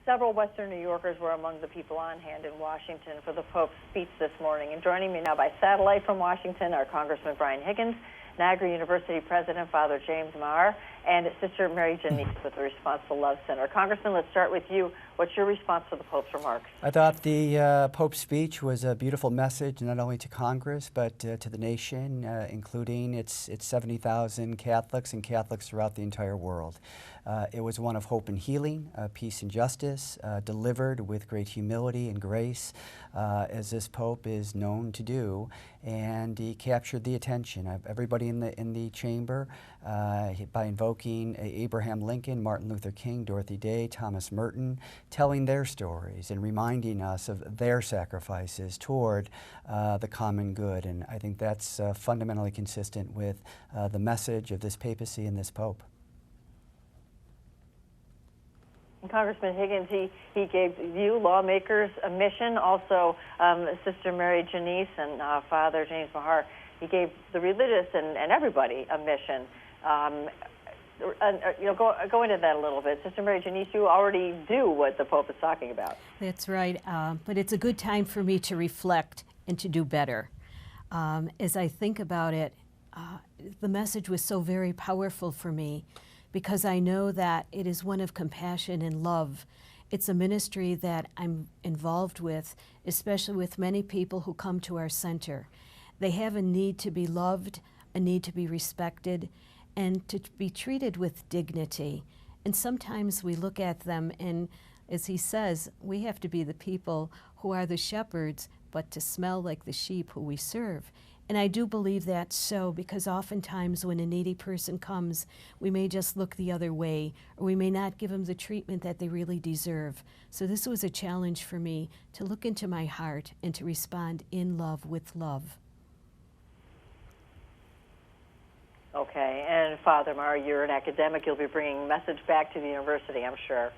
Several Western New Yorkers were among the people on hand in Washington for the Pope's speech this morning. And joining me now by satellite from Washington are Congressman Brian Higgins, Niagara University President Father James Maher, and Sister Mary Janice with the Response to Love Center. Congressman, let's start with you. What's your response to the Pope's remarks? I thought the Pope's speech was a beautiful message, not only to Congress, but to the nation, including its 70,000 Catholics and Catholics throughout the entire world. It was one of hope and healing, peace and justice, delivered with great humility and grace, as this Pope is known to do, and he captured the attention of everybody in the chamber by invoking Abraham Lincoln, Martin Luther King, Dorothy Day, Thomas Merton, telling their stories and reminding us of their sacrifices toward the common good. And I think that's fundamentally consistent with the message of this papacy and this Pope. And Congressman Higgins, he gave you, lawmakers, a mission. Also, Sister Mary Janice and Father James Maher, he gave the religious and everybody a mission. Go into that a little bit. Sister Mary Janice, you already do what the Pope is talking about. That's right, but it's a good time for me to reflect and to do better. As I think about it, the message was so very powerful for me, because I know that it is one of compassion and love. It's a ministry that I'm involved with, especially with many people who come to our center. They have a need to be loved, a need to be respected, and to be treated with dignity. And sometimes we look at them and, as he says, we have to be the people who are the shepherds, but to smell like the sheep who we serve. And I do believe that's so, because oftentimes when a needy person comes, we may just look the other way, or we may not give them the treatment that they really deserve. So this was a challenge for me to look into my heart and to respond in love with love. Okay, and Father Maher, you're an academic. You'll be bringing a message back to the university, I'm sure.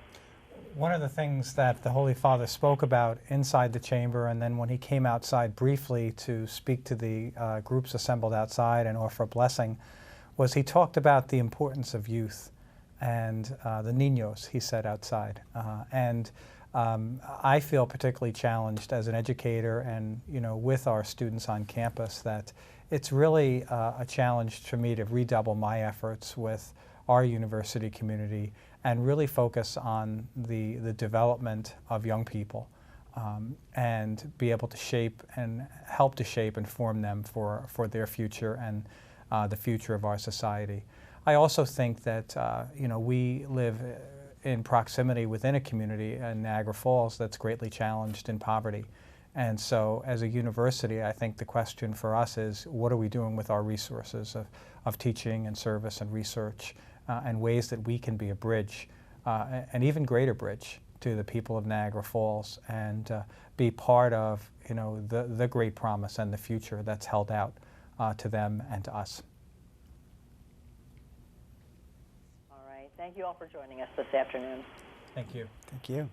One of the things that the Holy Father spoke about inside the chamber, and then when he came outside briefly to speak to the groups assembled outside and offer a blessing, was he talked about the importance of youth and the niños, he said, outside. I feel particularly challenged as an educator and, with our students on campus, that it's really a challenge for me to redouble my efforts with our university community and really focus on the development of young people and be able to shape and help to shape and form them for their future and the future of our society. I also think that we live in proximity within a community in Niagara Falls that's greatly challenged in poverty. And so as a university, I think the question for us is, what are we doing with our resources of teaching and service and research and ways that we can be a bridge, an even greater bridge to the people of Niagara Falls and be part of the great promise and the future that's held out to them and to us. All right. Thank you all for joining us this afternoon. Thank you. Thank you.